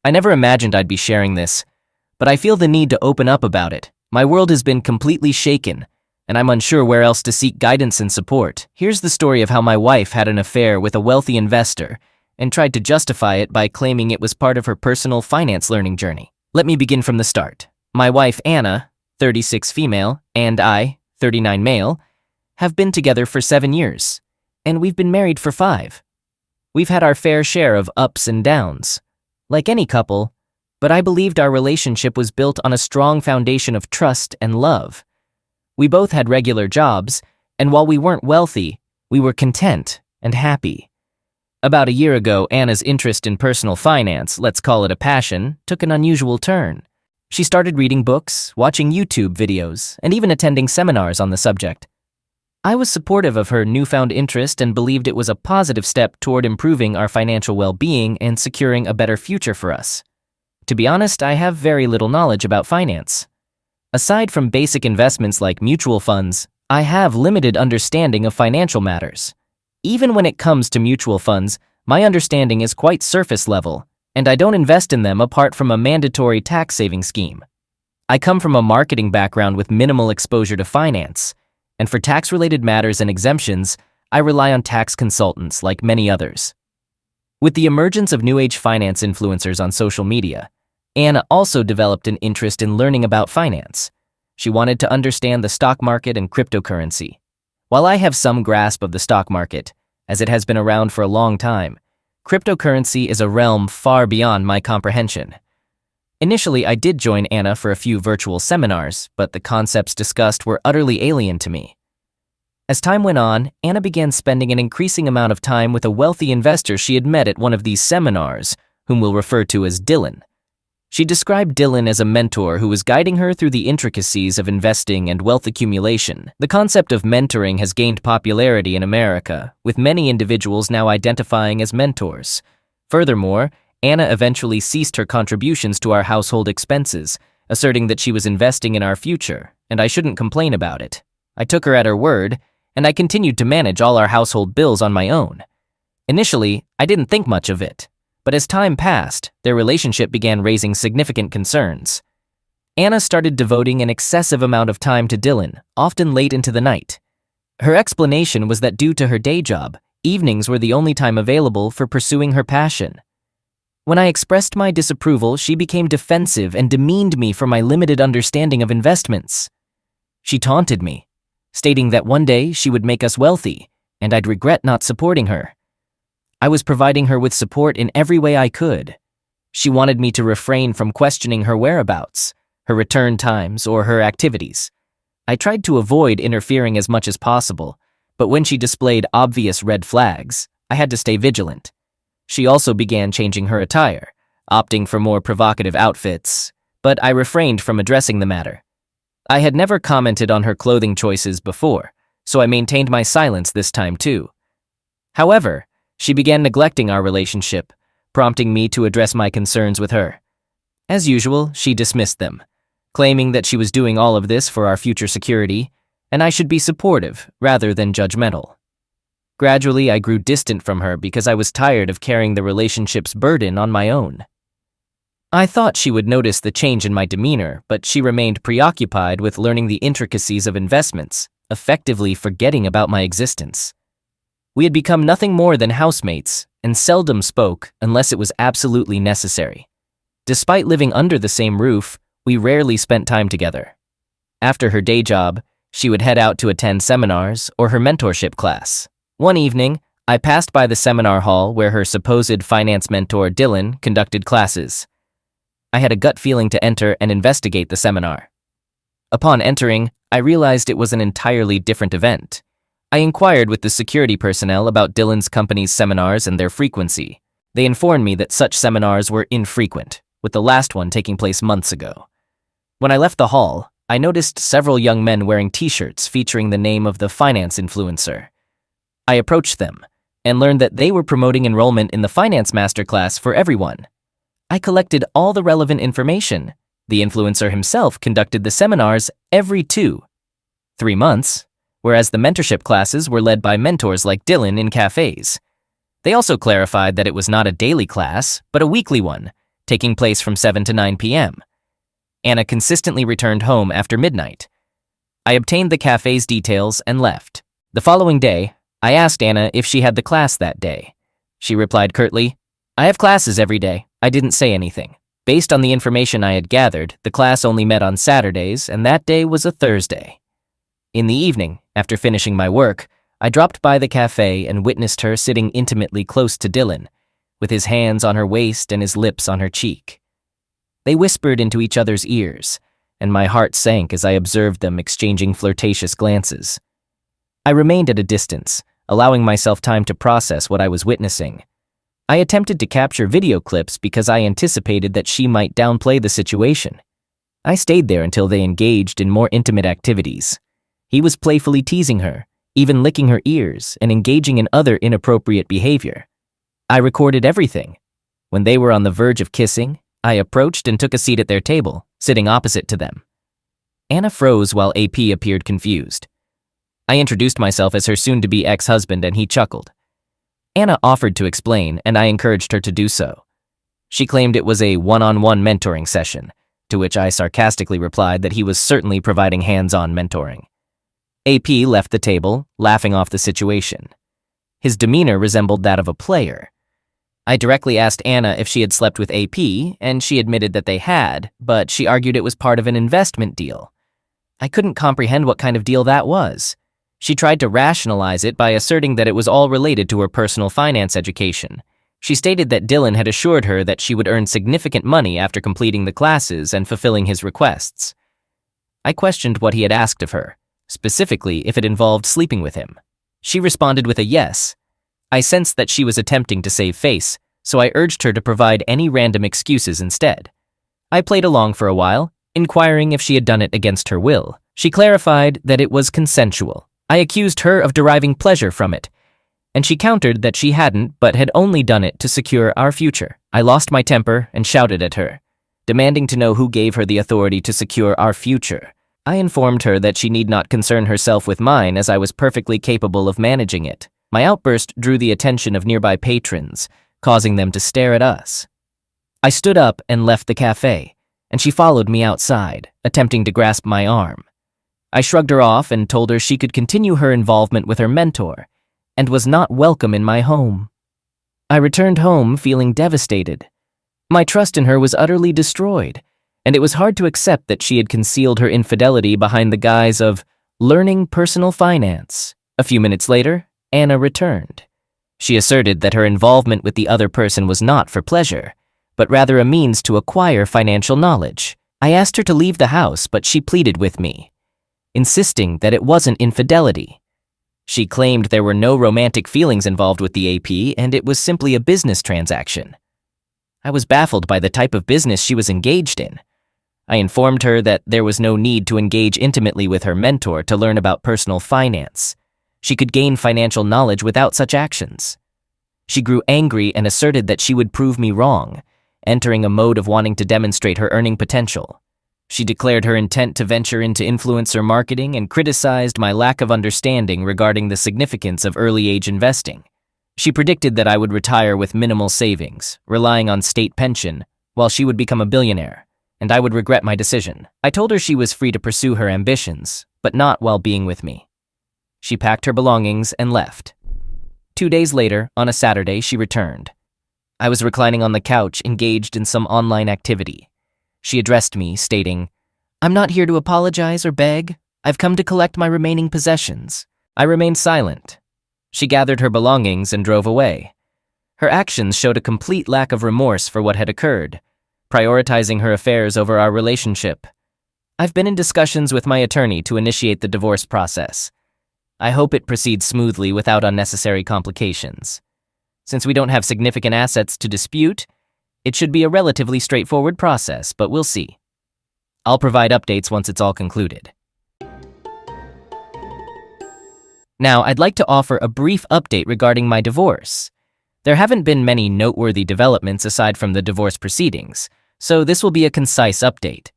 I never imagined I'd be sharing this, but I feel the need to open up about it. My world has been completely shaken, and I'm unsure where else to seek guidance and support. Here's the story of how my wife had an affair with a wealthy investor and tried to justify it by claiming it was part of her personal finance learning journey. Let me begin from the start. My wife Anna, 36 female, and I, 39 male, have been together for 7 years, and we've been married for 5. We've had our fair share of ups and downs, like any couple, but I believed our relationship was built on a strong foundation of trust and love. We both had regular jobs, and while we weren't wealthy, we were content and happy. About a year ago, Anna's interest in personal finance, let's call it a passion, took an unusual turn. She started reading books, watching YouTube videos, and even attending seminars on the subject. I was supportive of her newfound interest and believed it was a positive step toward improving our financial well-being and securing a better future for us. To be honest, I have very little knowledge about finance. Aside from basic investments like mutual funds, I have limited understanding of financial matters. Even when it comes to mutual funds, my understanding is quite surface level, and I don't invest in them apart from a mandatory tax-saving scheme. I come from a marketing background with minimal exposure to finance, and for tax-related matters and exemptions, I rely on tax consultants like many others. With the emergence of new age finance influencers on social media, Anna also developed an interest in learning about finance. She wanted to understand the stock market and cryptocurrency. While I have some grasp of the stock market, as it has been around for a long time, cryptocurrency is a realm far beyond my comprehension. Initially, I did join Anna for a few virtual seminars, but the concepts discussed were utterly alien to me. As time went on, Anna began spending an increasing amount of time with a wealthy investor she had met at one of these seminars, whom we'll refer to as Dylan. She described Dylan as a mentor who was guiding her through the intricacies of investing and wealth accumulation. The concept of mentoring has gained popularity in America, with many individuals now identifying as mentors. Furthermore, Anna eventually ceased her contributions to our household expenses, asserting that she was investing in our future, and I shouldn't complain about it. I took her at her word, and I continued to manage all our household bills on my own. Initially, I didn't think much of it. But as time passed, their relationship began raising significant concerns. Anna started devoting an excessive amount of time to Dylan, often late into the night. Her explanation was that due to her day job, evenings were the only time available for pursuing her passion. When I expressed my disapproval, she became defensive and demeaned me for my limited understanding of investments. She taunted me, stating that one day she would make us wealthy, and I'd regret not supporting her. I was providing her with support in every way I could. She wanted me to refrain from questioning her whereabouts, her return times, or her activities. I tried to avoid interfering as much as possible, but when she displayed obvious red flags, I had to stay vigilant. She also began changing her attire, opting for more provocative outfits, but I refrained from addressing the matter. I had never commented on her clothing choices before, so I maintained my silence this time too. However, she began neglecting our relationship, prompting me to address my concerns with her. As usual, she dismissed them, claiming that she was doing all of this for our future security, and I should be supportive rather than judgmental. Gradually, I grew distant from her because I was tired of carrying the relationship's burden on my own. I thought she would notice the change in my demeanor, but she remained preoccupied with learning the intricacies of investments, effectively forgetting about my existence. We had become nothing more than housemates and seldom spoke unless it was absolutely necessary. Despite living under the same roof, we rarely spent time together. After her day job, she would head out to attend seminars or her mentorship class. One evening, I passed by the seminar hall where her supposed finance mentor Dylan conducted classes. I had a gut feeling to enter and investigate the seminar. Upon entering, I realized it was an entirely different event. I inquired with the security personnel about Dylan's company's seminars and their frequency. They informed me that such seminars were infrequent, with the last one taking place months ago. When I left the hall, I noticed several young men wearing t-shirts featuring the name of the finance influencer. I approached them and learned that they were promoting enrollment in the Finance Masterclass for everyone. I collected all the relevant information. The influencer himself conducted the seminars every 2-3 months, whereas the mentorship classes were led by mentors like Dylan in cafes. They also clarified that it was not a daily class, but a weekly one, taking place from 7 to 9 p.m. Anna consistently returned home after midnight. I obtained the cafe's details and left. The following day, I asked Anna if she had the class that day. She replied curtly, "I have classes every day." I didn't say anything. Based on the information I had gathered, the class only met on Saturdays, and that day was a Thursday. In the evening, after finishing my work, I dropped by the cafe and witnessed her sitting intimately close to Dylan, with his hands on her waist and his lips on her cheek. They whispered into each other's ears, and my heart sank as I observed them exchanging flirtatious glances. I remained at a distance, allowing myself time to process what I was witnessing. I attempted to capture video clips because I anticipated that she might downplay the situation. I stayed there until they engaged in more intimate activities. He was playfully teasing her, even licking her ears and engaging in other inappropriate behavior. I recorded everything. When they were on the verge of kissing, I approached and took a seat at their table, sitting opposite to them. Anna froze while AP appeared confused. I introduced myself as her soon-to-be ex-husband and he chuckled. Anna offered to explain, and I encouraged her to do so. She claimed it was a one-on-one mentoring session, to which I sarcastically replied that he was certainly providing hands-on mentoring. AP left the table, laughing off the situation. His demeanor resembled that of a player. I directly asked Anna if she had slept with AP, and she admitted that they had, but she argued it was part of an investment deal. I couldn't comprehend what kind of deal that was. She tried to rationalize it by asserting that it was all related to her personal finance education. She stated that Dylan had assured her that she would earn significant money after completing the classes and fulfilling his requests. I questioned what he had asked of her, specifically if it involved sleeping with him. She responded with a yes. I sensed that she was attempting to save face, so I urged her to provide any random excuses instead. I played along for a while, inquiring if she had done it against her will. She clarified that it was consensual. I accused her of deriving pleasure from it, and she countered that she hadn't but had only done it to secure our future. I lost my temper and shouted at her, demanding to know who gave her the authority to secure our future. I informed her that she need not concern herself with mine as I was perfectly capable of managing it. My outburst drew the attention of nearby patrons, causing them to stare at us. I stood up and left the cafe, and she followed me outside, attempting to grasp my arm. I shrugged her off and told her she could continue her involvement with her mentor, and was not welcome in my home. I returned home feeling devastated. My trust in her was utterly destroyed, and it was hard to accept that she had concealed her infidelity behind the guise of learning personal finance. A few minutes later, Anna returned. She asserted that her involvement with the other person was not for pleasure, but rather a means to acquire financial knowledge. I asked her to leave the house, but she pleaded with me, insisting that it wasn't infidelity. She claimed there were no romantic feelings involved with the AP and it was simply a business transaction. I was baffled by the type of business she was engaged in. I informed her that there was no need to engage intimately with her mentor to learn about personal finance. She could gain financial knowledge without such actions. She grew angry and asserted that she would prove me wrong, entering a mode of wanting to demonstrate her earning potential. She declared her intent to venture into influencer marketing and criticized my lack of understanding regarding the significance of early-age investing. She predicted that I would retire with minimal savings, relying on state pension, while she would become a billionaire, and I would regret my decision. I told her she was free to pursue her ambitions, but not while being with me. She packed her belongings and left. 2 days later, on a Saturday, she returned. I was reclining on the couch, engaged in some online activity. She addressed me, stating, "I'm not here to apologize or beg. I've come to collect my remaining possessions." I remained silent. She gathered her belongings and drove away. Her actions showed a complete lack of remorse for what had occurred, prioritizing her affairs over our relationship. I've been in discussions with my attorney to initiate the divorce process. I hope it proceeds smoothly without unnecessary complications. Since we don't have significant assets to dispute, it should be a relatively straightforward process, but we'll see. I'll provide updates once it's all concluded. Now, I'd like to offer a brief update regarding my divorce. There haven't been many noteworthy developments aside from the divorce proceedings, so this will be a concise update.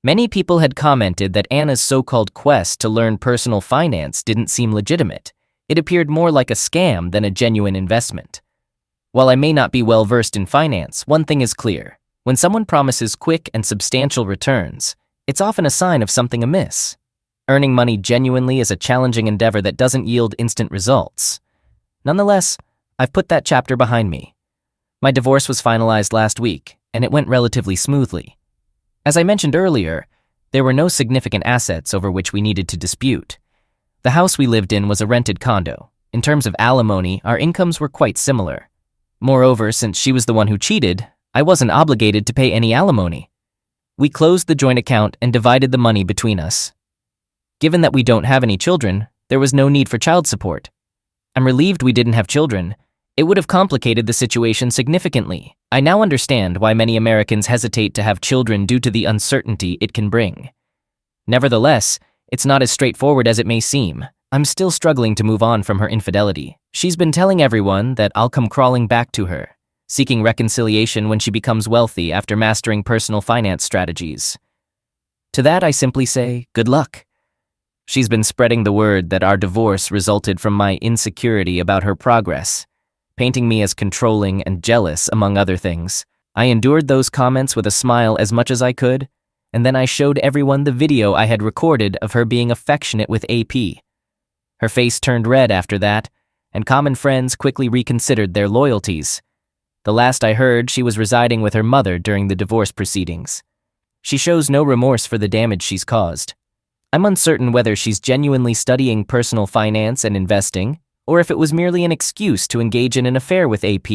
Many people had commented that Anna's so-called quest to learn personal finance didn't seem legitimate. It appeared more like a scam than a genuine investment. While I may not be well-versed in finance, one thing is clear. When someone promises quick and substantial returns, it's often a sign of something amiss. Earning money genuinely is a challenging endeavor that doesn't yield instant results. Nonetheless, I've put that chapter behind me. My divorce was finalized last week, and it went relatively smoothly. As I mentioned earlier, there were no significant assets over which we needed to dispute. The house we lived in was a rented condo. In terms of alimony, our incomes were quite similar. Moreover, since she was the one who cheated, I wasn't obligated to pay any alimony. We closed the joint account and divided the money between us. Given that we don't have any children, there was no need for child support. I'm relieved we didn't have children. It would have complicated the situation significantly. I now understand why many Americans hesitate to have children due to the uncertainty it can bring. Nevertheless, it's not as straightforward as it may seem. I'm still struggling to move on from her infidelity. She's been telling everyone that I'll come crawling back to her, seeking reconciliation when she becomes wealthy after mastering personal finance strategies. To that I simply say, good luck. She's been spreading the word that our divorce resulted from my insecurity about her progress, painting me as controlling and jealous, among other things. I endured those comments with a smile as much as I could, and then I showed everyone the video I had recorded of her being affectionate with AP. Her face turned red after that, and common friends quickly reconsidered their loyalties. The last I heard, she was residing with her mother during the divorce proceedings. She shows no remorse for the damage she's caused. I'm uncertain whether she's genuinely studying personal finance and investing, or if it was merely an excuse to engage in an affair with AP.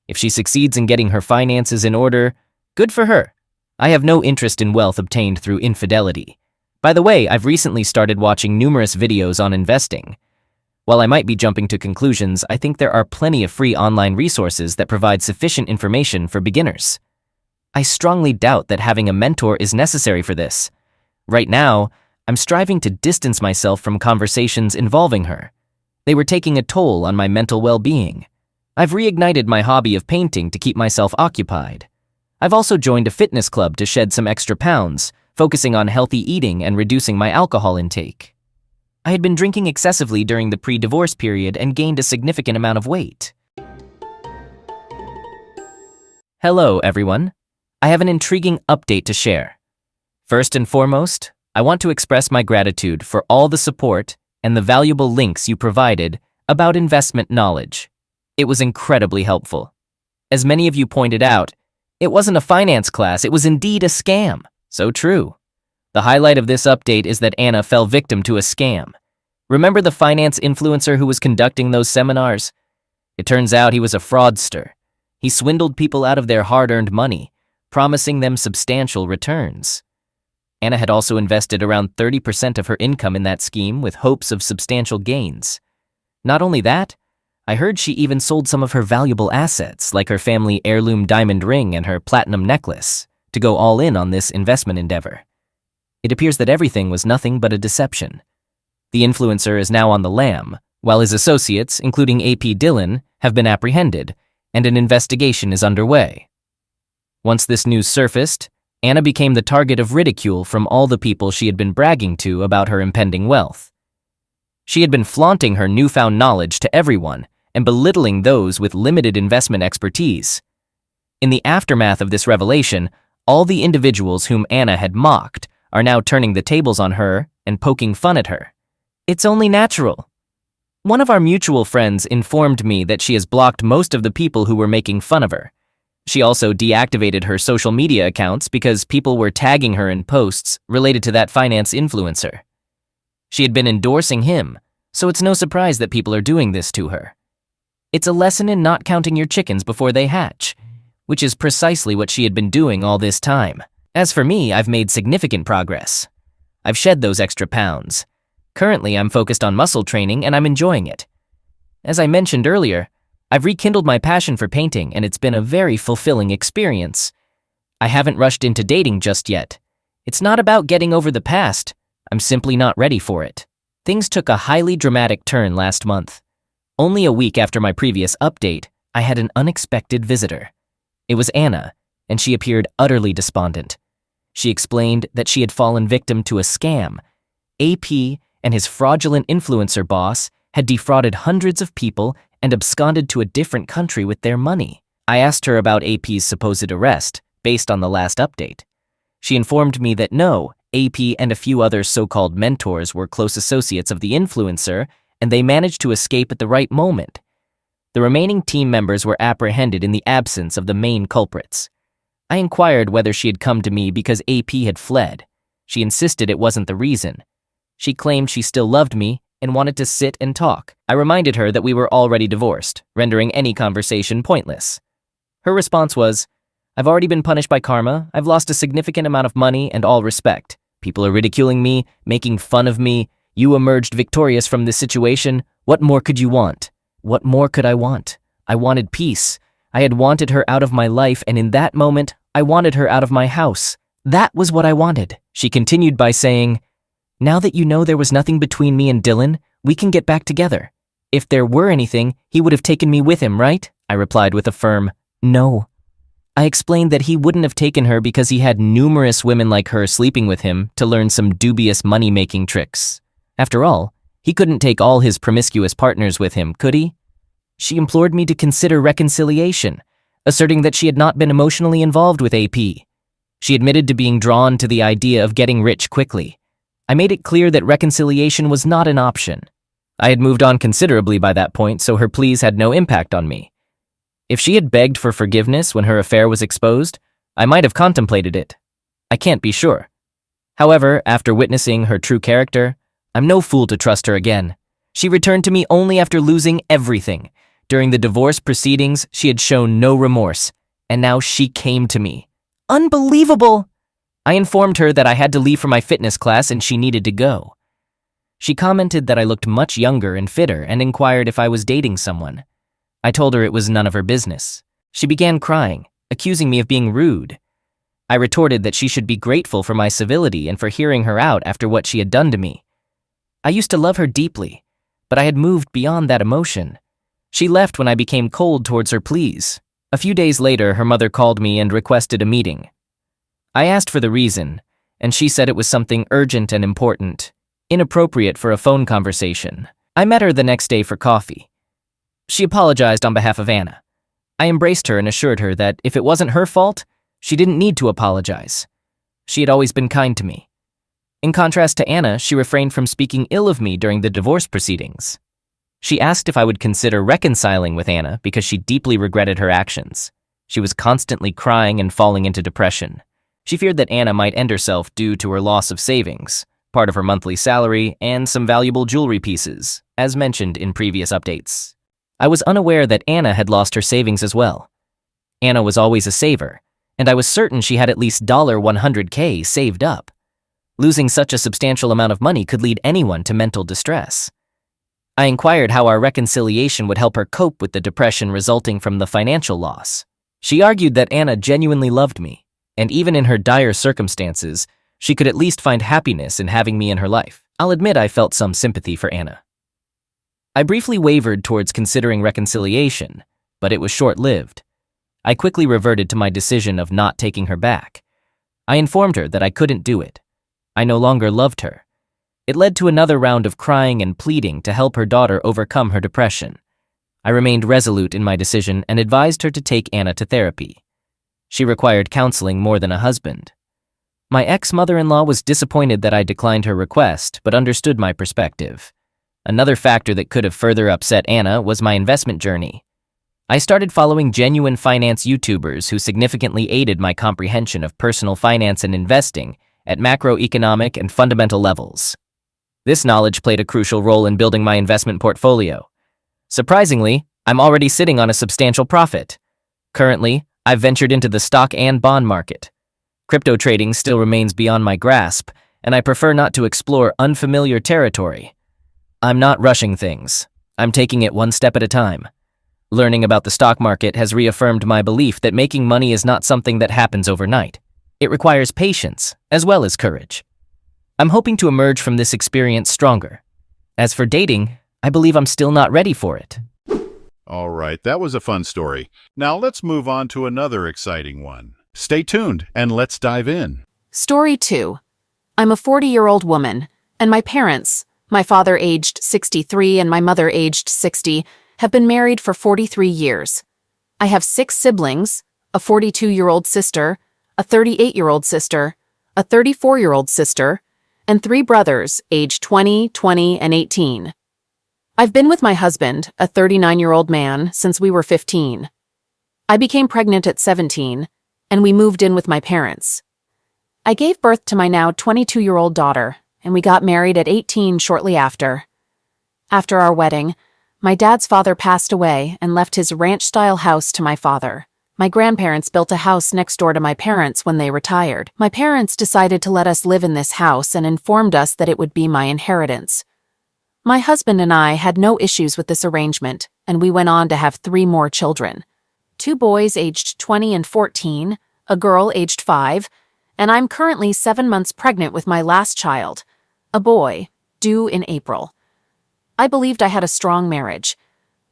If she succeeds in getting her finances in order, good for her. I have no interest in wealth obtained through infidelity. By the way, I've recently started watching numerous videos on investing. While I might be jumping to conclusions, I think there are plenty of free online resources that provide sufficient information for beginners. I strongly doubt that having a mentor is necessary for this. Right now, I'm striving to distance myself from conversations involving her. They were taking a toll on my mental well-being. I've reignited my hobby of painting to keep myself occupied. I've also joined a fitness club to shed some extra pounds, focusing on healthy eating and reducing my alcohol intake. I had been drinking excessively during the pre-divorce period and gained a significant amount of weight. Hello, everyone. I have an intriguing update to share. First and foremost, I want to express my gratitude for all the support and the valuable links you provided about investment knowledge. It was incredibly helpful. As many of you pointed out, it wasn't a finance class, it was indeed a scam. So true. The highlight of this update is that Anna fell victim to a scam. Remember the finance influencer who was conducting those seminars? It turns out he was a fraudster. He swindled people out of their hard-earned money, promising them substantial returns. Anna had also invested around 30% of her income in that scheme with hopes of substantial gains. Not only that, I heard she even sold some of her valuable assets, like her family heirloom diamond ring and her platinum necklace, to go all in on this investment endeavor. It appears that everything was nothing but a deception. The influencer is now on the lam, while his associates, including AP Dillon, have been apprehended, and an investigation is underway. Once this news surfaced, Anna became the target of ridicule from all the people she had been bragging to about her impending wealth. She had been flaunting her newfound knowledge to everyone and belittling those with limited investment expertise. In the aftermath of this revelation, all the individuals whom Anna had mocked are now turning the tables on her and poking fun at her. It's only natural. One of our mutual friends informed me that she has blocked most of the people who were making fun of her. She also deactivated her social media accounts because people were tagging her in posts related to that finance influencer. She had been endorsing him, so it's no surprise that people are doing this to her. It's a lesson in not counting your chickens before they hatch, which is precisely what she had been doing all this time. As for me, I've made significant progress. I've shed those extra pounds. Currently, I'm focused on muscle training and I'm enjoying it. As I mentioned earlier, I've rekindled my passion for painting and it's been a very fulfilling experience. I haven't rushed into dating just yet. It's not about getting over the past. I'm simply not ready for it. Things took a highly dramatic turn last month. Only a week after my previous update, I had an unexpected visitor. It was Anna, and she appeared utterly despondent. She explained that she had fallen victim to a scam. AP and his fraudulent influencer boss had defrauded hundreds of people and absconded to a different country with their money. I asked her about AP's supposed arrest, based on the last update. She informed me that no, AP and a few other so-called mentors were close associates of the influencer, and they managed to escape at the right moment. The remaining team members were apprehended in the absence of the main culprits. I inquired whether she had come to me because AP had fled. She insisted it wasn't the reason. She claimed she still loved me and wanted to sit and talk. I reminded her that we were already divorced, rendering any conversation pointless. Her response was, "I've already been punished by karma. I've lost a significant amount of money and all respect. People are ridiculing me, making fun of me. You emerged victorious from this situation. What more could you want?" What more could I want? I wanted peace. I had wanted her out of my life, and in that moment, I wanted her out of my house. That was what I wanted. She continued by saying, "Now that you know there was nothing between me and Dylan, we can get back together. If there were anything, he would have taken me with him, right?" I replied with a firm, "No." I explained that he wouldn't have taken her because he had numerous women like her sleeping with him to learn some dubious money-making tricks. After all, he couldn't take all his promiscuous partners with him, could he? She implored me to consider reconciliation, asserting that she had not been emotionally involved with AP. She admitted to being drawn to the idea of getting rich quickly. I made it clear that reconciliation was not an option. I had moved on considerably by that point, so her pleas had no impact on me. If she had begged for forgiveness when her affair was exposed, I might have contemplated it. I can't be sure. However, after witnessing her true character, I'm no fool to trust her again. She returned to me only after losing everything. During the divorce proceedings, she had shown no remorse, and now she came to me. Unbelievable! I informed her that I had to leave for my fitness class and she needed to go. She commented that I looked much younger and fitter and inquired if I was dating someone. I told her it was none of her business. She began crying, accusing me of being rude. I retorted that she should be grateful for my civility and for hearing her out after what she had done to me. I used to love her deeply, but I had moved beyond that emotion. She left when I became cold towards her pleas. A few days later, her mother called me and requested a meeting. I asked for the reason, and she said it was something urgent and important, inappropriate for a phone conversation. I met her the next day for coffee. She apologized on behalf of Anna. I embraced her and assured her that if it wasn't her fault, she didn't need to apologize. She had always been kind to me. In contrast to Anna, she refrained from speaking ill of me during the divorce proceedings. She asked if I would consider reconciling with Anna because she deeply regretted her actions. She was constantly crying and falling into depression. She feared that Anna might end herself due to her loss of savings, part of her monthly salary, and some valuable jewelry pieces, as mentioned in previous updates. I was unaware that Anna had lost her savings as well. Anna was always a saver, and I was certain she had at least $100K saved up. Losing such a substantial amount of money could lead anyone to mental distress. I inquired how our reconciliation would help her cope with the depression resulting from the financial loss. She argued that Anna genuinely loved me, and even in her dire circumstances, she could at least find happiness in having me in her life. I'll admit I felt some sympathy for Anna. I briefly wavered towards considering reconciliation, but it was short-lived. I quickly reverted to my decision of not taking her back. I informed her that I couldn't do it. I no longer loved her. It led to another round of crying and pleading to help her daughter overcome her depression. I remained resolute in my decision and advised her to take Anna to therapy. She required counseling more than a husband. My ex-mother-in-law was disappointed that I declined her request, but understood my perspective. Another factor that could have further upset Anna was my investment journey. I started following genuine finance YouTubers who significantly aided my comprehension of personal finance and investing at macroeconomic and fundamental levels. This knowledge played a crucial role in building my investment portfolio. Surprisingly, I'm already sitting on a substantial profit. Currently, I've ventured into the stock and bond market. Crypto trading still remains beyond my grasp, and I prefer not to explore unfamiliar territory. I'm not rushing things. I'm taking it one step at a time. Learning about the stock market has reaffirmed my belief that making money is not something that happens overnight. It requires patience, as well as courage. I'm hoping to emerge from this experience stronger. As for dating, I believe I'm still not ready for it. All right, that was a fun story. Now let's move on to another exciting one. Stay tuned and let's dive in. Story 2. I'm a 40-year-old woman, and my parents, my father aged 63 and my mother aged 60, have been married for 43 years. I have 6 siblings, a 42-year-old sister, a 38-year-old sister, a 34-year-old sister, and 3 brothers aged 20, 20, and 18. I've been with my husband, a 39-year-old man, since we were 15. I became pregnant at 17, and we moved in with my parents. I gave birth to my now 22-year-old daughter, and we got married at 18 shortly after. After our wedding, my dad's father passed away and left his ranch-style house to my father. My grandparents built a house next door to my parents when they retired. My parents decided to let us live in this house and informed us that it would be my inheritance. My husband and I had no issues with this arrangement, and we went on to have 3 more children. 2 boys aged 20 and 14, a girl aged 5, and I'm currently 7 months pregnant with my last child, a boy, due in April. I believed I had a strong marriage.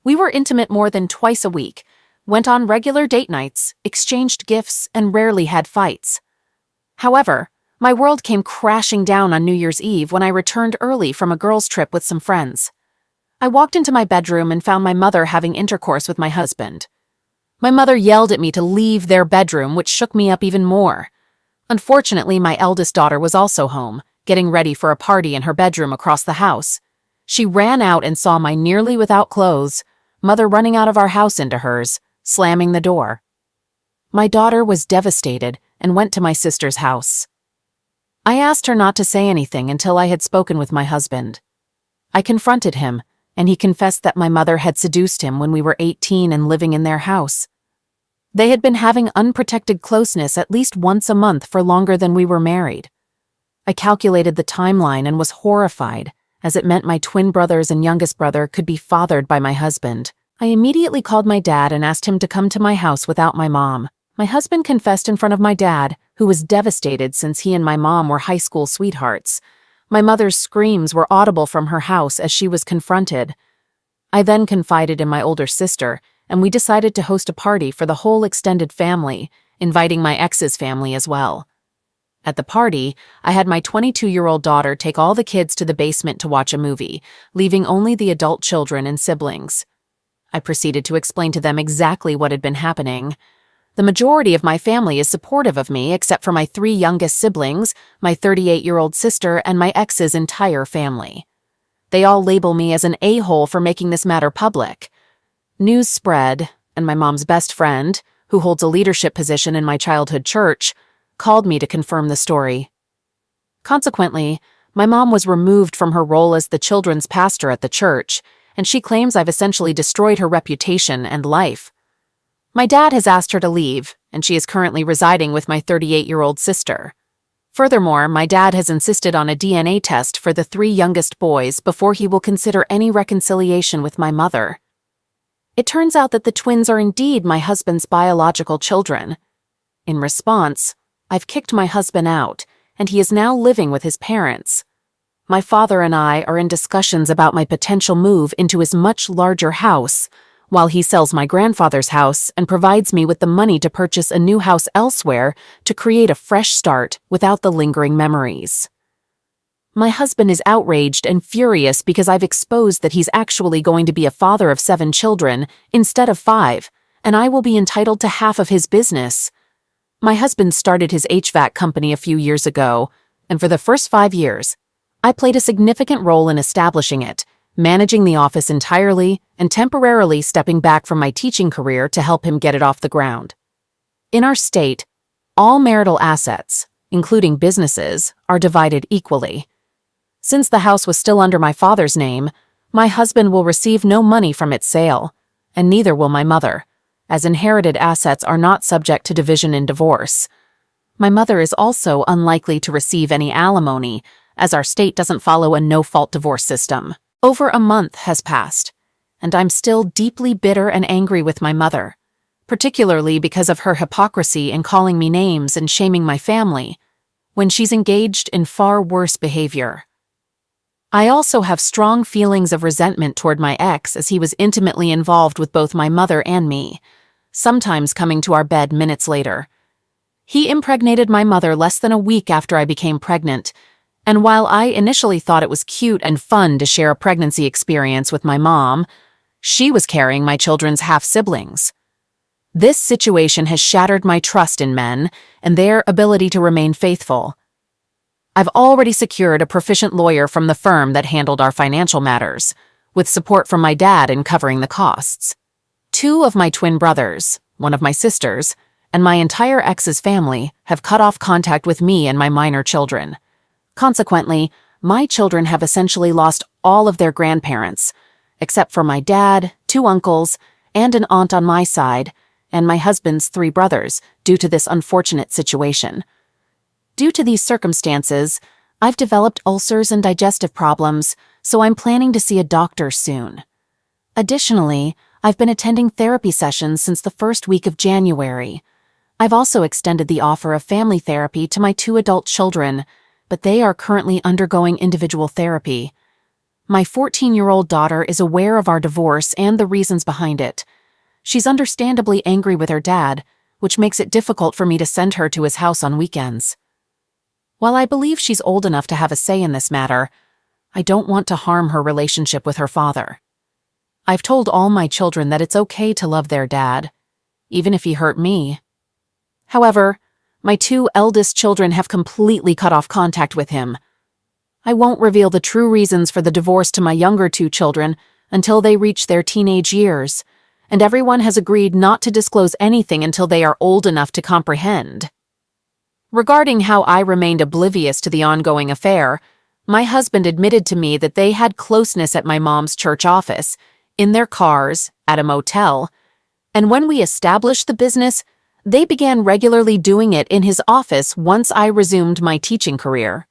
We were intimate more than twice a week, went on regular date nights, exchanged gifts, and rarely had fights. However, my world came crashing down on New Year's Eve when I returned early from a girls' trip with some friends. I walked into my bedroom and found my mother having intercourse with my husband. My mother yelled at me to leave their bedroom, which shook me up even more. Unfortunately, my eldest daughter was also home, getting ready for a party in her bedroom across the house. She ran out and saw my nearly without clothes mother running out of our house into hers, slamming the door. My daughter was devastated and went to my sister's house. I asked her not to say anything until I had spoken with my husband. I confronted him, and he confessed that my mother had seduced him when we were 18 and living in their house. They had been having unprotected closeness at least once a month for longer than we were married. I calculated the timeline and was horrified, as it meant my twin brothers and youngest brother could be fathered by my husband. I immediately called my dad and asked him to come to my house without my mom. My husband confessed in front of my dad, who was devastated since he and my mom were high school sweethearts. My mother's screams were audible from her house as she was confronted. I then confided in my older sister, and we decided to host a party for the whole extended family, inviting my ex's family as well. At the party, I had my 22-year-old daughter take all the kids to the basement to watch a movie, leaving only the adult children and siblings. I proceeded to explain to them exactly what had been happening. The majority of my family is supportive of me except for my 3 youngest siblings, my 38-year-old sister, and my ex's entire family. They all label me as an a-hole for making this matter public. News spread, and my mom's best friend, who holds a leadership position in my childhood church, called me to confirm the story. Consequently, my mom was removed from her role as the children's pastor at the church, and she claims I've essentially destroyed her reputation and life. My dad has asked her to leave, and she is currently residing with my 38-year-old sister. Furthermore, my dad has insisted on a DNA test for the 3 youngest boys before he will consider any reconciliation with my mother. It turns out that the twins are indeed my husband's biological children. In response, I've kicked my husband out, and he is now living with his parents. My father and I are in discussions about my potential move into his much larger house, while he sells my grandfather's house and provides me with the money to purchase a new house elsewhere to create a fresh start without the lingering memories. My husband is outraged and furious because I've exposed that he's actually going to be a father of 7 children instead of 5, and I will be entitled to half of his business. My husband started his HVAC company a few years ago, and for the first 5 years, I played a significant role in establishing it, managing the office entirely and temporarily stepping back from my teaching career to help him get it off the ground. In our state, all marital assets, including businesses, are divided equally. Since the house was still under my father's name, my husband will receive no money from its sale, and neither will my mother, as inherited assets are not subject to division in divorce. My mother is also unlikely to receive any alimony, as our state doesn't follow a no-fault divorce system. Over a month has passed, and I'm still deeply bitter and angry with my mother, particularly because of her hypocrisy in calling me names and shaming my family, when she's engaged in far worse behavior. I also have strong feelings of resentment toward my ex as he was intimately involved with both my mother and me, sometimes coming to our bed minutes later. He impregnated my mother less than a week after I became pregnant, and while I initially thought it was cute and fun to share a pregnancy experience with my mom, she was carrying my children's half-siblings. This situation has shattered my trust in men and their ability to remain faithful. I've already secured a proficient lawyer from the firm that handled our financial matters, with support from my dad in covering the costs. 2 of my twin brothers, 1 of my sisters, and my entire ex's family have cut off contact with me and my minor children. Consequently, my children have essentially lost all of their grandparents, except for my dad, 2 uncles, and an aunt on my side, and my husband's 3 brothers, due to this unfortunate situation. Due to these circumstances, I've developed ulcers and digestive problems, so I'm planning to see a doctor soon. Additionally, I've been attending therapy sessions since the first week of January. I've also extended the offer of family therapy to my 2 adult children, but they are currently undergoing individual therapy. My 14-year-old daughter is aware of our divorce and the reasons behind it. She's understandably angry with her dad, which makes it difficult for me to send her to his house on weekends. While I believe she's old enough to have a say in this matter, I don't want to harm her relationship with her father. I've told all my children that it's okay to love their dad, even if he hurt me. However, my 2 eldest children have completely cut off contact with him. I won't reveal the true reasons for the divorce to my younger 2 children until they reach their teenage years, and everyone has agreed not to disclose anything until they are old enough to comprehend. Regarding how I remained oblivious to the ongoing affair, my husband admitted to me that they had closeness at my mom's church office, in their cars, at a motel, and when we established the business, they began regularly doing it in his office once I resumed my teaching career.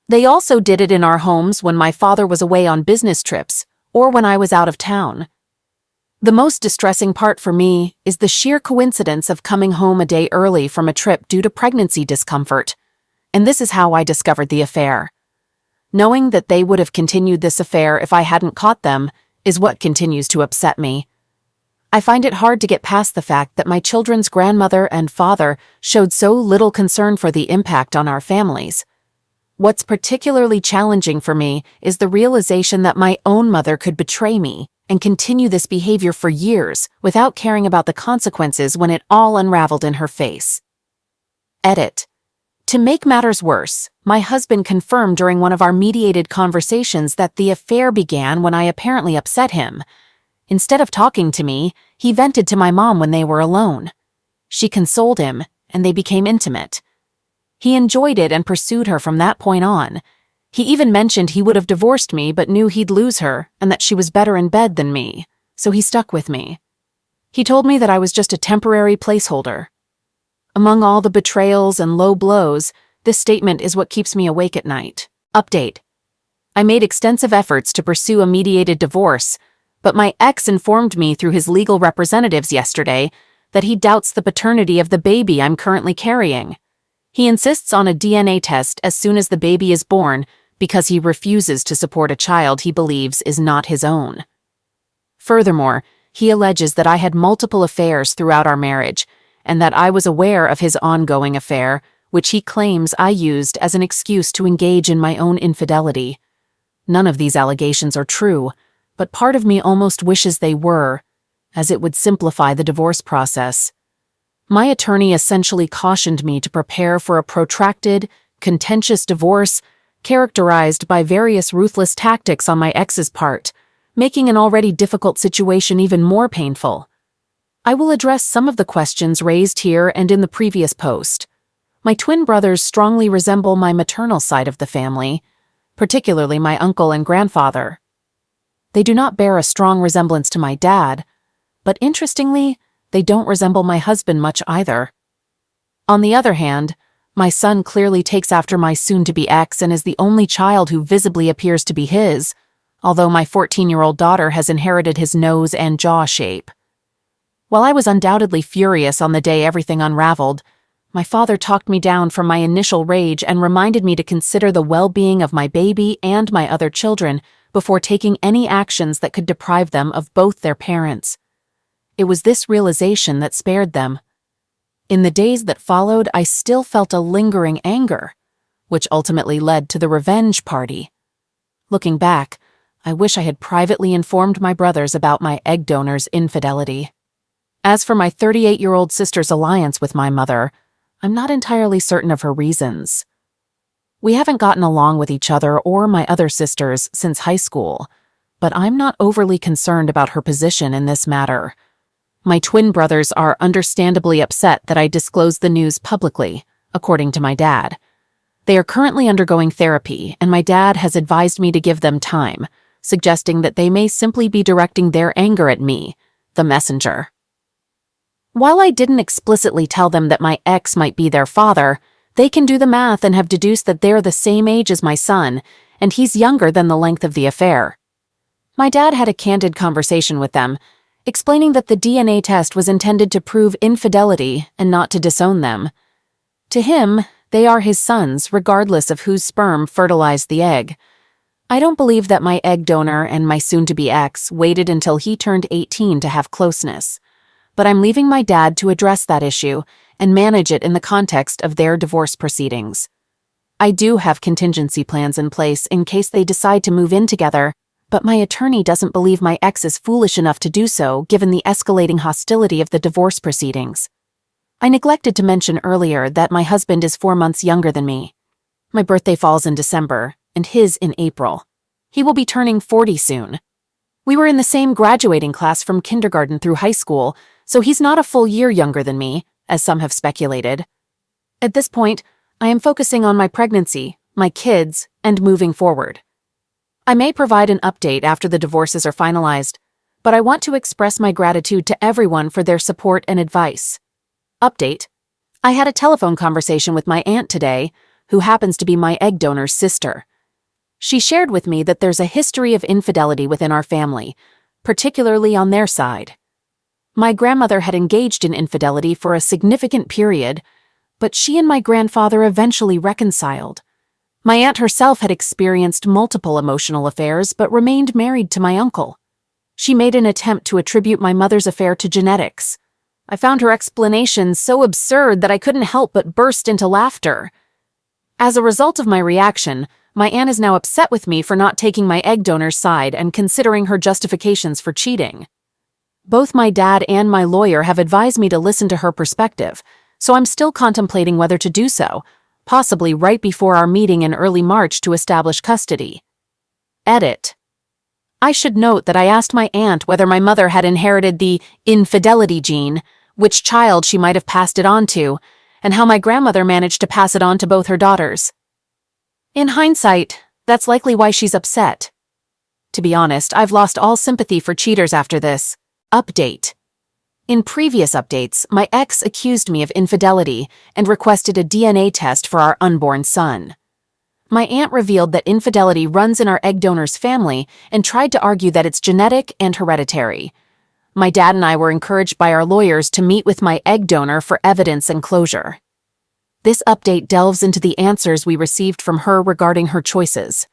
They also did it in our homes when my father was away on business trips or when I was out of town. The most distressing part for me is the sheer coincidence of coming home a day early from a trip due to pregnancy discomfort, and this is how I discovered the affair. Knowing that they would have continued this affair if I hadn't caught them is what continues to upset me. I find it hard to get past the fact that my children's grandmother and father showed so little concern for the impact on our families. What's particularly challenging for me is the realization that my own mother could betray me and continue this behavior for years without caring about the consequences when it all unraveled in her face. Edit. To make matters worse, my husband confirmed during one of our mediated conversations that the affair began when I apparently upset him. Instead of talking to me, he vented to my mom when they were alone. She consoled him, and they became intimate. He enjoyed it and pursued her from that point on. He even mentioned he would have divorced me but knew he'd lose her and that she was better in bed than me, so he stuck with me. He told me that I was just a temporary placeholder. Among all the betrayals and low blows, this statement is what keeps me awake at night. Update. I made extensive efforts to pursue a mediated divorce, but my ex informed me through his legal representatives yesterday that he doubts the paternity of the baby I'm currently carrying. He insists on a DNA test as soon as the baby is born because he refuses to support a child he believes is not his own. Furthermore, he alleges that I had multiple affairs throughout our marriage and that I was aware of his ongoing affair, which he claims I used as an excuse to engage in my own infidelity. None of these allegations are true, but part of me almost wishes they were, as it would simplify the divorce process. My attorney essentially cautioned me to prepare for a protracted, contentious divorce characterized by various ruthless tactics on my ex's part, making an already difficult situation even more painful. I will address some of the questions raised here and in the previous post. My twin brothers strongly resemble my maternal side of the family, particularly my uncle and grandfather. They do not bear a strong resemblance to my dad, but interestingly, they don't resemble my husband much either. On the other hand, my son clearly takes after my soon-to-be ex and is the only child who visibly appears to be his, although my 14-year-old daughter has inherited his nose and jaw shape. While I was undoubtedly furious on the day everything unraveled, my father talked me down from my initial rage and reminded me to consider the well-being of my baby and my other children before taking any actions that could deprive them of both their parents. It was this realization that spared them. In the days that followed, I still felt a lingering anger, which ultimately led to the revenge party. Looking back, I wish I had privately informed my brothers about my egg donor's infidelity. As for my 38-year-old sister's alliance with my mother, I'm not entirely certain of her reasons. We haven't gotten along with each other or my other sisters since high school, but I'm not overly concerned about her position in this matter. My twin brothers are understandably upset that I disclosed the news publicly, according to my dad. They are currently undergoing therapy, and my dad has advised me to give them time, suggesting that they may simply be directing their anger at me, the messenger. While I didn't explicitly tell them that my ex might be their father, they can do the math and have deduced that they're the same age as my son, and he's younger than the length of the affair. My dad had a candid conversation with them, explaining that the DNA test was intended to prove infidelity and not to disown them. To him, they are his sons, regardless of whose sperm fertilized the egg. I don't believe that my egg donor and my soon-to-be ex waited until he turned 18 to have closeness, but I'm leaving my dad to address that issue and manage it in the context of their divorce proceedings. I do have contingency plans in place in case they decide to move in together, but my attorney doesn't believe my ex is foolish enough to do so given the escalating hostility of the divorce proceedings. I neglected to mention earlier that my husband is 4 months younger than me. My birthday falls in December, and his in April. He will be turning 40 soon. We were in the same graduating class from kindergarten through high school, so he's not a full year younger than me, as some have speculated. At this point, I am focusing on my pregnancy, my kids, and moving forward. I may provide an update after the divorces are finalized, but I want to express my gratitude to everyone for their support and advice. Update: I had a telephone conversation with my aunt today, who happens to be my egg donor's sister. She shared with me that there's a history of infidelity within our family, particularly on their side. My grandmother had engaged in infidelity for a significant period, but she and my grandfather eventually reconciled. My aunt herself had experienced multiple emotional affairs but remained married to my uncle. She made an attempt to attribute my mother's affair to genetics. I found her explanation so absurd that I couldn't help but burst into laughter. As a result of my reaction, my aunt is now upset with me for not taking my egg donor's side and considering her justifications for cheating. Both my dad and my lawyer have advised me to listen to her perspective, so I'm still contemplating whether to do so, possibly right before our meeting in early March to establish custody. Edit. I should note that I asked my aunt whether my mother had inherited the infidelity gene, which child she might have passed it on to, and how my grandmother managed to pass it on to both her daughters. In hindsight, that's likely why she's upset. To be honest, I've lost all sympathy for cheaters after this. Update. In previous updates, my ex accused me of infidelity and requested a DNA test for our unborn son. My aunt revealed that infidelity runs in our egg donor's family and tried to argue that it's genetic and hereditary. My dad and I were encouraged by our lawyers to meet with my egg donor for evidence and closure. This update delves into the answers we received from her regarding her choices.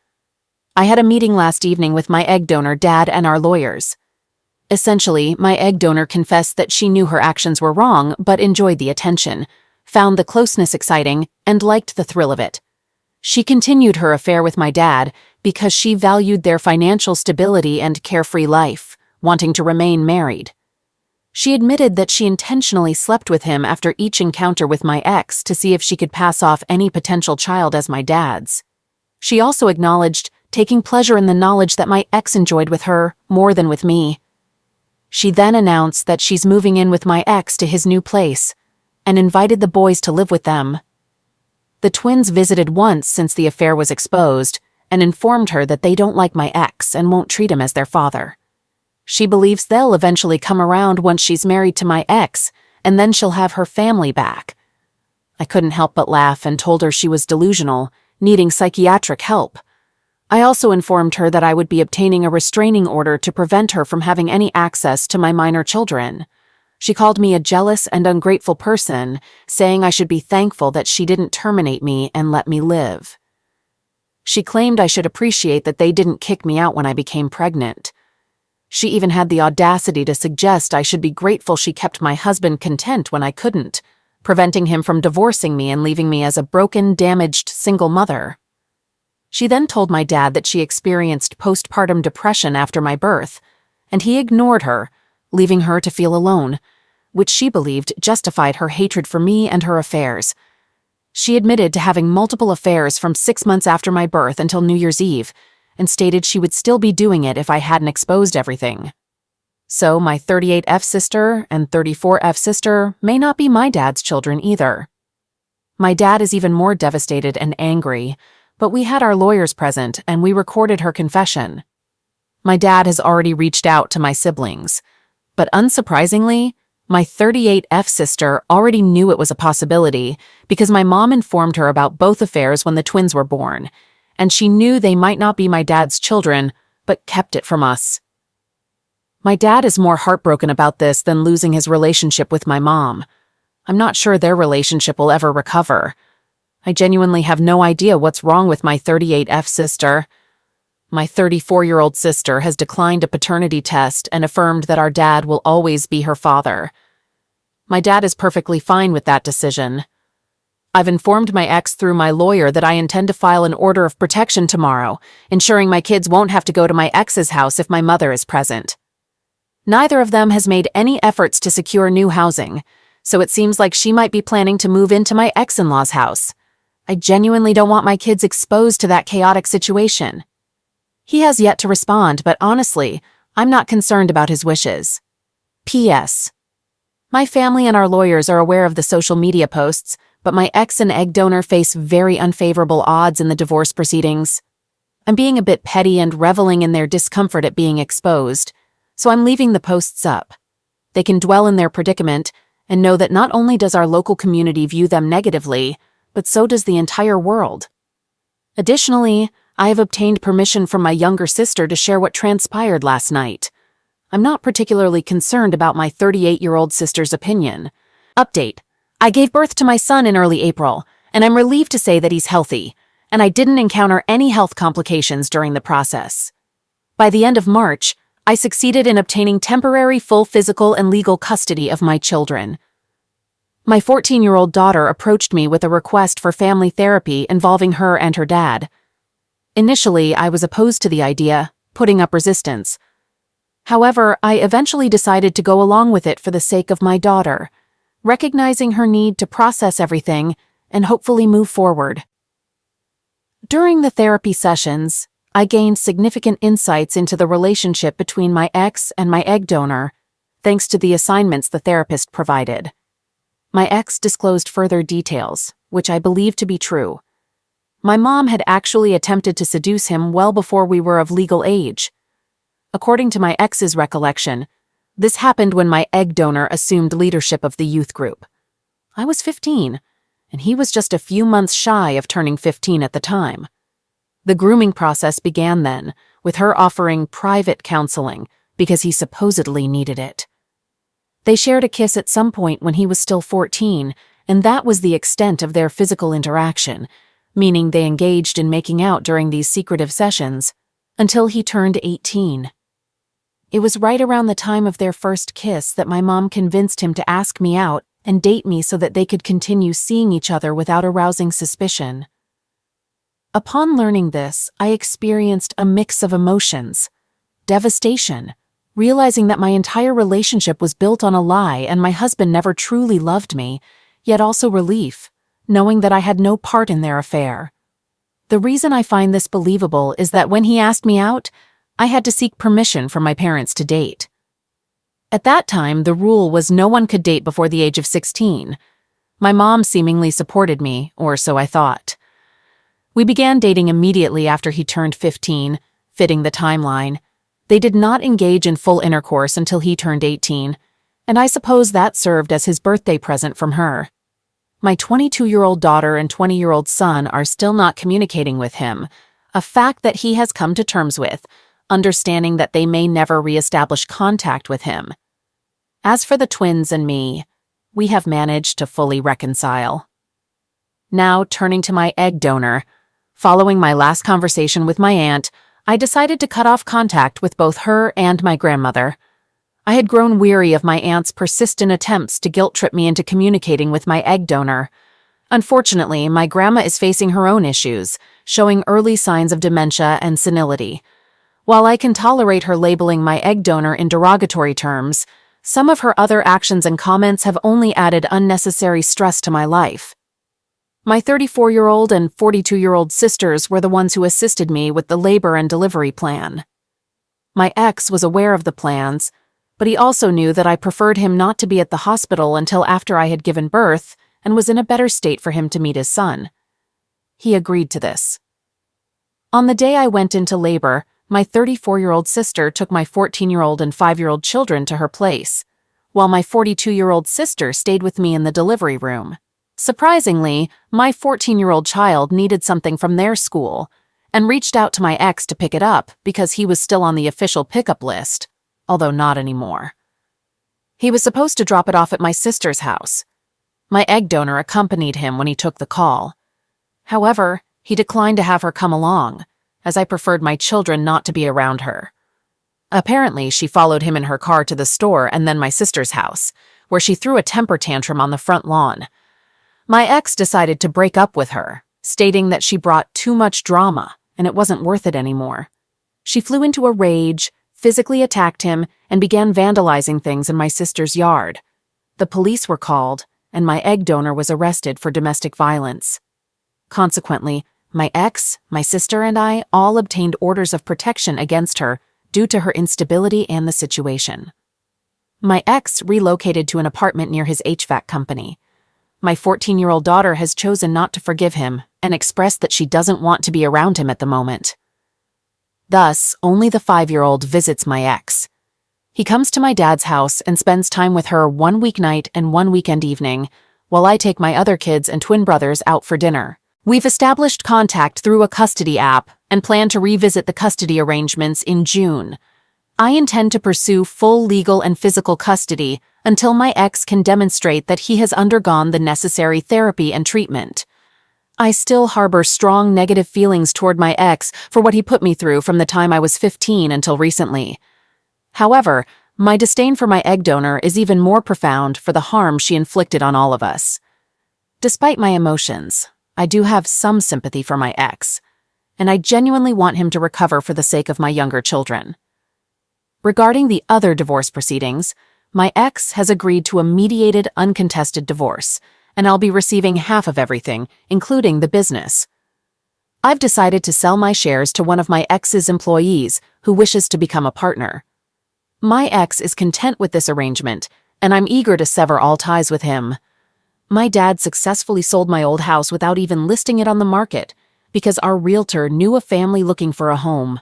I had a meeting last evening with my egg donor, dad, and our lawyers. Essentially, my egg donor confessed that she knew her actions were wrong but enjoyed the attention, found the closeness exciting, and liked the thrill of it. She continued her affair with my dad because she valued their financial stability and carefree life, wanting to remain married. She admitted that she intentionally slept with him after each encounter with my ex to see if she could pass off any potential child as my dad's. She also acknowledged taking pleasure in the knowledge that my ex enjoyed with her more than with me. She then announced that she's moving in with my ex to his new place and invited the boys to live with them. The twins visited once since the affair was exposed and informed her that they don't like my ex and won't treat him as their father. She believes they'll eventually come around once she's married to my ex, and then she'll have her family back. I couldn't help but laugh and told her she was delusional, needing psychiatric help. I also informed her that I would be obtaining a restraining order to prevent her from having any access to my minor children. She called me a jealous and ungrateful person, saying I should be thankful that she didn't terminate me and let me live. She claimed I should appreciate that they didn't kick me out when I became pregnant. She even had the audacity to suggest I should be grateful she kept my husband content when I couldn't, preventing him from divorcing me and leaving me as a broken, damaged single mother. She then told my dad that she experienced postpartum depression after my birth, and he ignored her, leaving her to feel alone, which she believed justified her hatred for me and her affairs. She admitted to having multiple affairs from 6 months after my birth until New Year's Eve, and stated she would still be doing it if I hadn't exposed everything. So my 38F sister and 34F sister may not be my dad's children either. My dad is even more devastated and angry, but we had our lawyers present and we recorded her confession. My dad has already reached out to my siblings, but unsurprisingly, my 38F sister already knew it was a possibility because my mom informed her about both affairs when the twins were born, and she knew they might not be my dad's children, but kept it from us. My dad is more heartbroken about this than losing his relationship with my mom. I'm not sure their relationship will ever recover. I genuinely have no idea what's wrong with my 38F sister. My 34-year-old sister has declined a paternity test and affirmed that our dad will always be her father. My dad is perfectly fine with that decision. I've informed my ex through my lawyer that I intend to file an order of protection tomorrow, ensuring my kids won't have to go to my ex's house if my mother is present. Neither of them has made any efforts to secure new housing, so it seems like she might be planning to move into my ex-in-law's house. I genuinely don't want my kids exposed to that chaotic situation. He has yet to respond, but honestly, I'm not concerned about his wishes. P.S. My family and our lawyers are aware of the social media posts, but my ex and egg donor face very unfavorable odds in the divorce proceedings. I'm being a bit petty and reveling in their discomfort at being exposed, so I'm leaving the posts up. They can dwell in their predicament and know that not only does our local community view them negatively, but so does the entire world. Additionally, I have obtained permission from my younger sister to share what transpired last night. I'm not particularly concerned about my 38-year-old sister's opinion. Update: I gave birth to my son in early April, and I'm relieved to say that he's healthy, and I didn't encounter any health complications during the process. By the end of March, I succeeded in obtaining temporary full physical and legal custody of my children. My 14-year-old daughter approached me with a request for family therapy involving her and her dad. Initially, I was opposed to the idea, putting up resistance. However, I eventually decided to go along with it for the sake of my daughter, recognizing her need to process everything and hopefully move forward. During the therapy sessions, I gained significant insights into the relationship between my ex and my egg donor, thanks to the assignments the therapist provided. My ex disclosed further details, which I believe to be true. My mom had actually attempted to seduce him well before we were of legal age. According to my ex's recollection, this happened when my egg donor assumed leadership of the youth group. I was 15, and he was just a few months shy of turning 15 at the time. The grooming process began then, with her offering private counseling because he supposedly needed it. They shared a kiss at some point when he was still 14, and that was the extent of their physical interaction, meaning they engaged in making out during these secretive sessions, until he turned 18. It was right around the time of their first kiss that my mom convinced him to ask me out and date me so that they could continue seeing each other without arousing suspicion. Upon learning this, I experienced a mix of emotions: devastation, realizing that my entire relationship was built on a lie and my husband never truly loved me, yet also relief, knowing that I had no part in their affair. The reason I find this believable is that when he asked me out, I had to seek permission from my parents to date. At that time, the rule was no one could date before the age of 16. My mom seemingly supported me, or so I thought. We began dating immediately after he turned 15, fitting the timeline. They did not engage in full intercourse until he turned 18, and I suppose that served as his birthday present from her. My 22-year-old daughter and 20-year-old son are still not communicating with him, a fact that he has come to terms with, understanding that they may never reestablish contact with him. As for the twins and me, we have managed to fully reconcile. Now, turning to my egg donor, following my last conversation with my aunt, I decided to cut off contact with both her and my grandmother. I had grown weary of my aunt's persistent attempts to guilt-trip me into communicating with my egg donor. Unfortunately, my grandma is facing her own issues, showing early signs of dementia and senility. While I can tolerate her labeling my egg donor in derogatory terms, some of her other actions and comments have only added unnecessary stress to my life. My 34-year-old and 42-year-old sisters were the ones who assisted me with the labor and delivery plan. My ex was aware of the plans, but he also knew that I preferred him not to be at the hospital until after I had given birth and was in a better state for him to meet his son. He agreed to this. On the day I went into labor, my 34-year-old sister took my 14-year-old and 5-year-old children to her place, while my 42-year-old sister stayed with me in the delivery room. Surprisingly, my 14-year-old child needed something from their school and reached out to my ex to pick it up because he was still on the official pickup list, although not anymore. He was supposed to drop it off at my sister's house. My egg donor accompanied him when he took the call. However, he declined to have her come along, as I preferred my children not to be around her. Apparently, she followed him in her car to the store and then my sister's house, where she threw a temper tantrum on the front lawn. My ex decided to break up with her, stating that she brought too much drama and it wasn't worth it anymore. She flew into a rage, physically attacked him, and began vandalizing things in my sister's yard. The police were called, and my egg donor was arrested for domestic violence. Consequently, my ex, my sister, and I all obtained orders of protection against her due to her instability and the situation. My ex relocated to an apartment near his HVAC company. My 14-year-old daughter has chosen not to forgive him and expressed that she doesn't want to be around him at the moment. Thus, only the 5-year-old visits my ex. He comes to my dad's house and spends time with her one weeknight and one weekend evening, while I take my other kids and twin brothers out for dinner. We've established contact through a custody app and plan to revisit the custody arrangements in June. I intend to pursue full legal and physical custody until my ex can demonstrate that he has undergone the necessary therapy and treatment. I still harbor strong negative feelings toward my ex for what he put me through from the time I was 15 until recently. However, my disdain for my egg donor is even more profound for the harm she inflicted on all of us. Despite my emotions, I do have some sympathy for my ex, and I genuinely want him to recover for the sake of my younger children. Regarding the other divorce proceedings, my ex has agreed to a mediated, uncontested divorce, and I'll be receiving half of everything, including the business. I've decided to sell my shares to one of my ex's employees who wishes to become a partner. My ex is content with this arrangement, and I'm eager to sever all ties with him. My dad successfully sold my old house without even listing it on the market because our realtor knew a family looking for a home.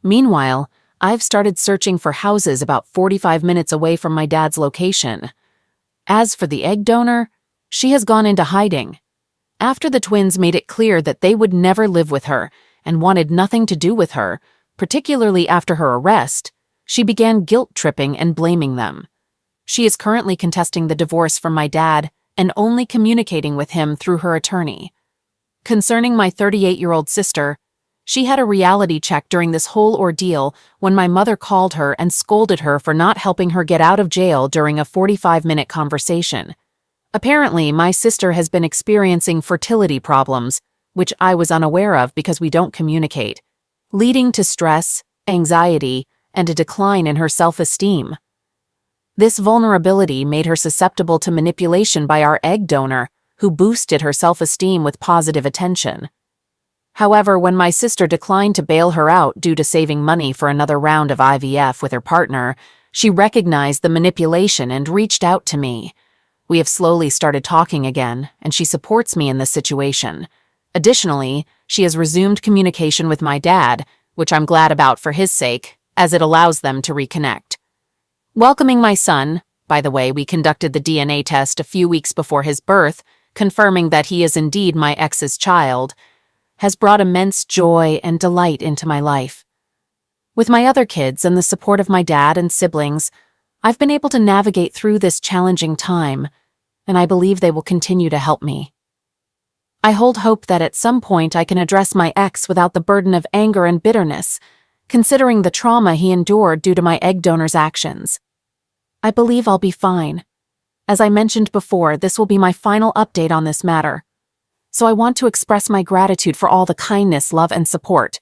Meanwhile, I've started searching for houses about 45 minutes away from my dad's location. As for the egg donor, she has gone into hiding. After the twins made it clear that they would never live with her and wanted nothing to do with her, particularly after her arrest, she began guilt-tripping and blaming them. She is currently contesting the divorce from my dad and only communicating with him through her attorney. Concerning my 38-year-old sister, she had a reality check during this whole ordeal when my mother called her and scolded her for not helping her get out of jail during a 45-minute conversation. Apparently, my sister has been experiencing fertility problems, which I was unaware of because we don't communicate, leading to stress, anxiety, and a decline in her self-esteem. This vulnerability made her susceptible to manipulation by our egg donor, who boosted her self-esteem with positive attention. However, when my sister declined to bail her out due to saving money for another round of IVF with her partner, she recognized the manipulation and reached out to me. We have slowly started talking again, and she supports me in this situation. Additionally, she has resumed communication with my dad, which I'm glad about for his sake, as it allows them to reconnect. Welcoming my son, by the way, we conducted the DNA test a few weeks before his birth, confirming that he is indeed my ex's child, has brought immense joy and delight into my life. With my other kids and the support of my dad and siblings, I've been able to navigate through this challenging time, and I believe they will continue to help me. I hold hope that at some point I can address my ex without the burden of anger and bitterness, considering the trauma he endured due to my egg donor's actions. I believe I'll be fine. As I mentioned before, this will be my final update on this matter. So I want to express my gratitude for all the kindness, love, and support.